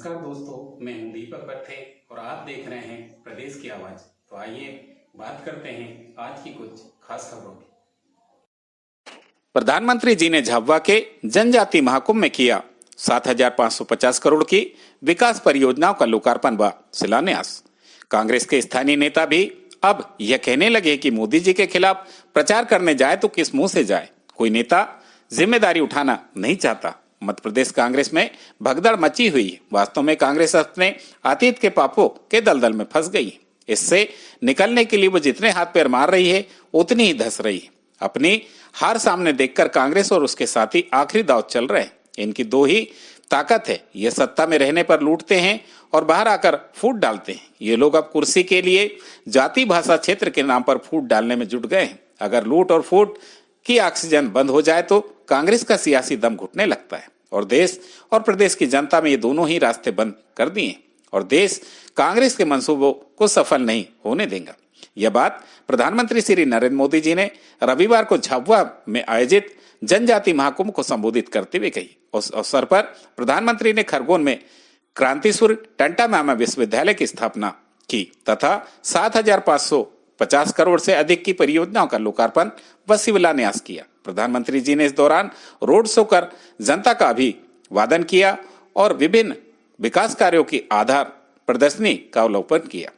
नमस्कार दोस्तों, मैं हूं दीपक पत्थे और आप देख रहे हैं प्रदेश की आवाज। तो आइए बात करते हैं आज की कुछ खास खबरों की। प्रधानमंत्री जी ने झाबुआ के जनजाति महाकुंभ में किया 7,550 करोड़ की विकास परियोजनाओं का लोकार्पण व शिलान्यास। कांग्रेस के स्थानीय नेता भी अब यह कहने लगे कि मोदी जी के खिलाफ प्रचार करने जाए तो किस मुंह से जाए। कोई नेता जिम्मेदारी उठाना नहीं चाहता। मध्य प्रदेश कांग्रेस में भगदड़ मची हुई है। वास्तव में कांग्रेस अपने अतीत के पापों के दलदल में फंस गई है। इससे निकलने के लिए वो जितने हाथ पैर मार रही है उतनी ही धंस रही है। अपनी हार सामने देखकर कांग्रेस और उसके साथी आखिरी दांव चल रहे हैं। इनकी दो ही ताकत है, ये सत्ता में रहने पर लूटते हैं और बाहर आकर फूट डालते हैं। ये लोग अब कुर्सी के लिए जाति भाषा क्षेत्र के नाम पर फूट डालने में जुट गए हैं। अगर लूट और फूट की ऑक्सीजन बंद हो जाए तो कांग्रेस का सियासी दम घुटने लगता है और देश और प्रदेश की जनता में ये दोनों ही रास्ते बंद कर दिए और देश कांग्रेस के मंसूबों को सफल नहीं होने देगा। यह बात प्रधानमंत्री श्री नरेंद्र मोदी जी ने रविवार को झाबुआ में आयोजित जनजाति महाकुंभ को संबोधित करते हुए कही। उस अवसर पर प्रधानमंत्री ने खरगोन में क्रांतिसूर्य टंटा मामा विश्वविद्यालय की स्थापना की तथा 7,550 करोड़ से अधिक की परियोजनाओं का लोकार्पण व शिलान्यास किया। प्रधानमंत्री जी ने इस दौरान रोड शो कर जनता का अभिवादन किया और विभिन्न विकास कार्यों की आधार प्रदर्शनी का अवलोकन किया।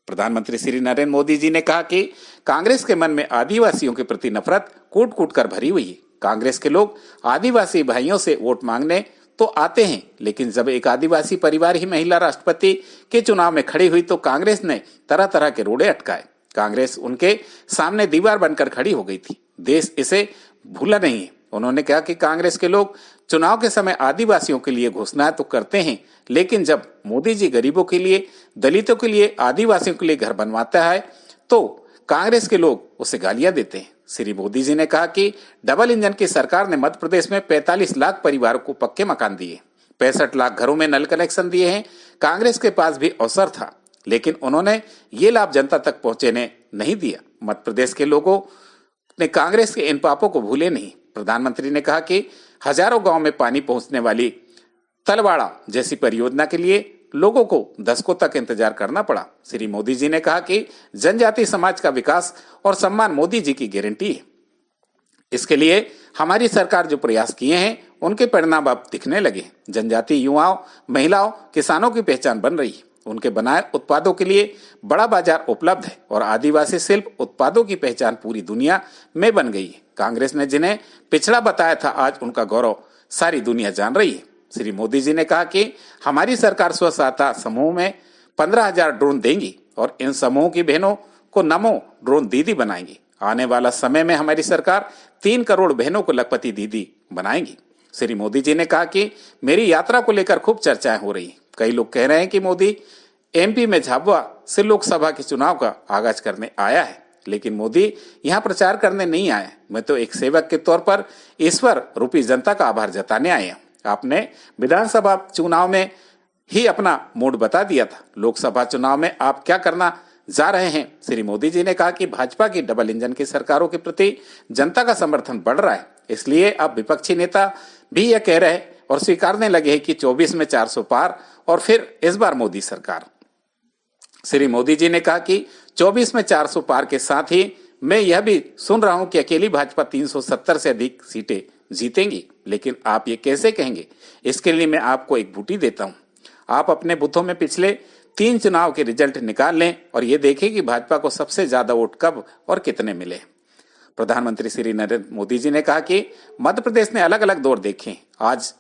प्रधानमंत्री श्री नरेंद्र मोदी जी ने कहा कि कांग्रेस के मन में आदिवासियों के प्रति नफरत कूट कूट कर भरी हुई है। कांग्रेस के लोग आदिवासी भाइयों से वोट मांगने तो आते हैं, लेकिन जब एक आदिवासी परिवार ही महिला राष्ट्रपति के चुनाव में खड़ी हुई तो कांग्रेस ने तरह तरह के रोड़े अटकाए। कांग्रेस उनके सामने दीवार बनकर खड़ी हो गई थी। देश इसे भूला नहीं है। उन्होंने कहा कि कांग्रेस के लोग चुनाव के समय आदिवासियों के लिए घोषणाएं तो करते हैं, लेकिन जब मोदी जी गरीबों के लिए, दलितों के लिए, आदिवासियों के लिए घर बनवाता है तो कांग्रेस के लोग उसे गालियां देते हैं। श्री मोदी जी ने कहा कि डबल इंजन की सरकार ने मध्य प्रदेश में 45 लाख परिवारों को पक्के मकान दिए, 65 लाख घरों में नल कनेक्शन दिए हैं। कांग्रेस के पास भी अवसर था, लेकिन उन्होंने ये लाभ जनता तक पहुंचने नहीं दिया। मध्य प्रदेश के लोगों ने कांग्रेस के इन पापों को भूले नहीं। प्रधानमंत्री ने कहा कि हजारों गांव में पानी पहुंचने वाली तलवाड़ा जैसी परियोजना के लिए लोगों को दशकों तक इंतजार करना पड़ा। श्री मोदी जी ने कहा कि जनजाति समाज का विकास और सम्मान मोदी जी की गारंटी है। इसके लिए हमारी सरकार जो प्रयास किए हैं उनके परिणाम अब दिखने लगे। जनजाति युवाओं, महिलाओं, किसानों की पहचान बन रही है। उनके बनाए उत्पादों के लिए बड़ा बाजार उपलब्ध है और आदिवासी शिल्प उत्पादों की पहचान पूरी दुनिया में बन गई है। कांग्रेस ने जिन्हें पिछड़ा बताया था, आज उनका गौरव सारी दुनिया जान रही है। श्री मोदी जी ने कहा कि हमारी सरकार स्व सहायता समूह में 15,000 ड्रोन देंगी और इन समूहों की बहनों को नमो ड्रोन दीदी बनाएंगी। आने वाला समय में हमारी सरकार 3 करोड़ बहनों को लखपति दीदी बनाएंगी। श्री मोदी जी ने कहा कि मेरी यात्रा को लेकर खूब चर्चाएं हो रही हैं। कई लोग कह रहे हैं कि मोदी एमपी में झाबुआ से लोकसभा के चुनाव का आगाज करने आया है, लेकिन मोदी यहाँ प्रचार करने नहीं आए। मैं तो एक सेवक के तौर पर ईश्वर रूपी जनता का आभार जताने आए हैं। आपने विधानसभा चुनाव में ही अपना मूड बता दिया था, लोकसभा चुनाव में आप क्या करना जा रहे हैं। श्री मोदी जी ने कहा कि भाजपा की डबल इंजन की सरकारों के प्रति जनता का समर्थन बढ़ रहा है, इसलिए अब विपक्षी नेता भी यह कह रहे और स्वीकारने लगे हैं कि 24 में 400 पार और फिर इस बार मोदी सरकार। श्री मोदी जी ने कहा कि 24 में 400 पार के साथ ही मैं यह भी सुन रहा हूं कि अकेली भाजपा 370 से अधिक सीटें जीतेंगी। लेकिन आप ये कैसे कहेंगे? इसके लिए मैं आपको एक बूटी देता हूं। आप अपने बूथों में पिछले 3 चुनाव के रिजल्ट निकाल लें और ये देखें कि भाजपा को सबसे ज्यादा वोट कब और कितने मिले। प्रधानमंत्री श्री नरेंद्र मोदी जी ने कहा कि मध्य प्रदेश ने अलग अलग दौर देखे। आज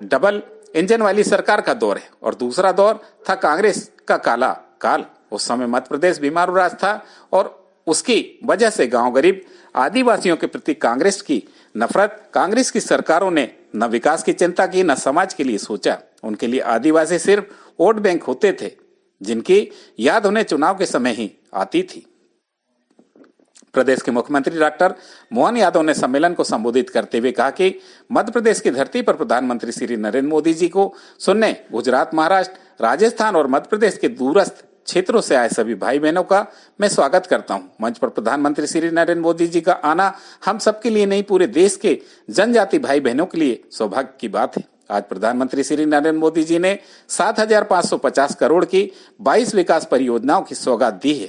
डबल इंजन वाली सरकार का दौर है और दूसरा दौर था कांग्रेस का काला काल। उस समय मध्य प्रदेश बीमारू राज था और उसकी वजह से गांव गरीब आदिवासियों के प्रति कांग्रेस की नफरत। कांग्रेस की सरकारों ने न विकास की चिंता की, न समाज के लिए सोचा। उनके लिए आदिवासी सिर्फ वोट बैंक होते थे, जिनकी याद उन्हें चुनाव के समय ही आती थी। प्रदेश के मुख्यमंत्री डॉक्टर मोहन यादव ने सम्मेलन को संबोधित करते हुए कहा कि मध्य प्रदेश की धरती पर प्रधानमंत्री श्री नरेंद्र मोदी जी को सुनने गुजरात, महाराष्ट्र, राजस्थान और मध्य प्रदेश के दूरस्थ क्षेत्रों से आए सभी भाई बहनों का मैं स्वागत करता हूं। मंच पर प्रधानमंत्री श्री नरेंद्र मोदी जी का आना हम सबके लिए नहीं, पूरे देश के जनजाति भाई बहनों के लिए सौभाग्य की बात है। आज प्रधानमंत्री श्री नरेंद्र मोदी जी ने 7,550 करोड़ की 22 विकास परियोजनाओं की सौगात दी है।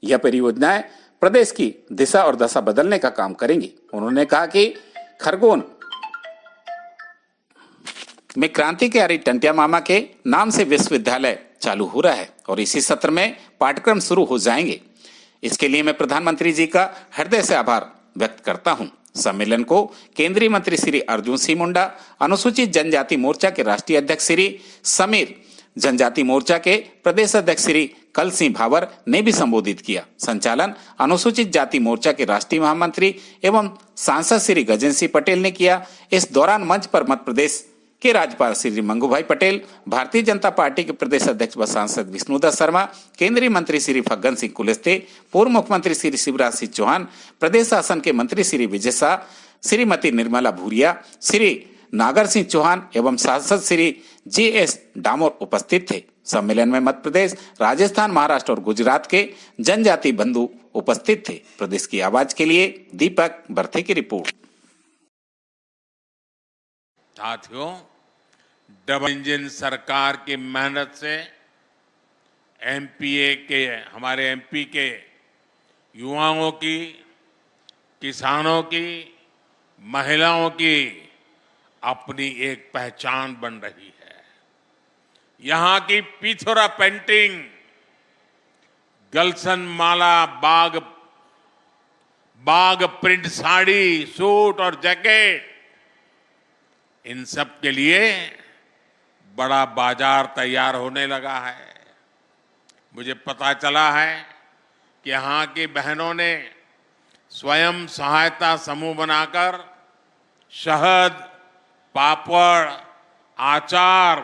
यह परियोजनाएं प्रदेश की दिशा और दशा बदलने का काम करेंगी। उन्होंने कहा कि खरगोन में क्रांतिकारी टंट्या मामा के नाम से विश्वविद्यालय चालू हो रहा है और इसी सत्र में पाठ्यक्रम शुरू हो जाएंगे। इसके लिए मैं प्रधानमंत्री जी का हृदय से आभार व्यक्त करता हूं। सम्मेलन को केंद्रीय मंत्री श्री अर्जुन सिंह मुंडा, अनुसूचित जनजाति मोर्चा के राष्ट्रीय अध्यक्ष श्री समीर, जनजाति मोर्चा के प्रदेश अध्यक्ष श्री कल सिंह भावर ने भी संबोधित किया। संचालन अनुसूचित जाति मोर्चा के राष्ट्रीय महामंत्री एवं सांसद श्री गजेंद्र सिंह पटेल ने किया। इस दौरान मंच पर मध्य प्रदेश के राज्यपाल श्री मंगूभाई पटेल, भारतीय जनता पार्टी के प्रदेश अध्यक्ष व सांसद विष्णुदत्त शर्मा, केंद्रीय मंत्री श्री फग्गन सिंह कुलस्ते, पूर्व मुख्यमंत्री श्री शिवराज सिंह चौहान, प्रदेश शासन के मंत्री श्री विजय शाह, श्रीमती निर्मला भूरिया, श्री नागर सिंह चौहान एवं सांसद श्री JS डामोर उपस्थित थे। सम्मेलन में मध्य प्रदेश, राजस्थान, महाराष्ट्र और गुजरात के जनजाति बंधु उपस्थित थे। प्रदेश की आवाज के लिए दीपक बर्थे की रिपोर्ट। साथियों, डबल इंजन सरकार की मेहनत से हमारे MP के युवाओं की, किसानों की, महिलाओं की अपनी एक पहचान बन रही है। यहाँ की पिथौरा पेंटिंग, गलसन माला, बाग प्रिंट साड़ी, सूट और जैकेट, इन सब के लिए बड़ा बाजार तैयार होने लगा है। मुझे पता चला है कि यहाँ की बहनों ने स्वयं सहायता समूह बनाकर शहद, पापड़, आचार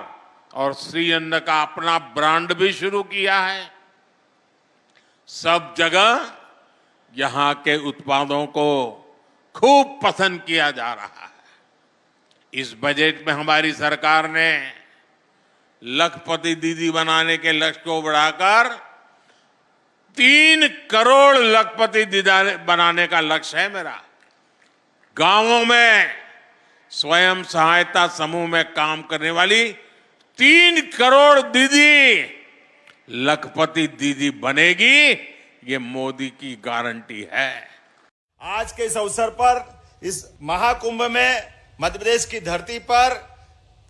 और श्रीअन्न का अपना ब्रांड भी शुरू किया है। सब जगह यहाँ के उत्पादों को खूब पसंद किया जा रहा है। इस बजट में हमारी सरकार ने लखपति दीदी बनाने के लक्ष्य को बढ़ाकर 3 करोड़ लखपति दीदी बनाने का लक्ष्य है मेरा। गांवों में स्वयं सहायता समूह में काम करने वाली 3 करोड़ दीदी लखपति दीदी बनेगी, ये मोदी की गारंटी है। आज के इस अवसर पर, इस महाकुंभ में मध्य प्रदेश की धरती पर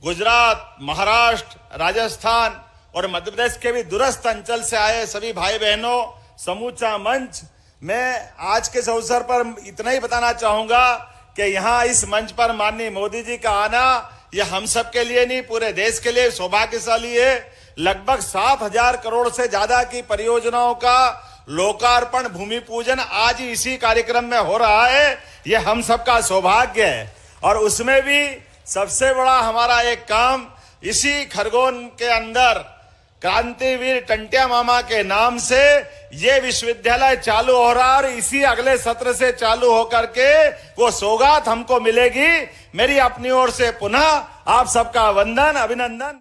गुजरात, महाराष्ट्र, राजस्थान और मध्य प्रदेश के भी दूरस्थ अंचल से आए सभी भाई बहनों, समूचा मंच, मैं आज के इस अवसर पर इतना ही बताना चाहूंगा कि यहाँ इस मंच पर माननीय मोदी जी का आना यह हम सब के लिए नहीं, पूरे देश के लिए सौभाग्यशाली है। लगभग 7,000 करोड़ से ज्यादा की परियोजनाओं का लोकार्पण, भूमि पूजन आज ही इसी कार्यक्रम में हो रहा है। यह हम सबका सौभाग्य है। और उसमें भी सबसे बड़ा हमारा एक काम, इसी खरगोन के अंदर क्रांतिवीर टंट्या मामा के नाम से ये विश्वविद्यालय चालू हो रहा है और इसी अगले सत्र से चालू होकर के वो सौगात हमको मिलेगी। मेरी अपनी ओर से पुनः आप सबका वंदन, अभिनंदन।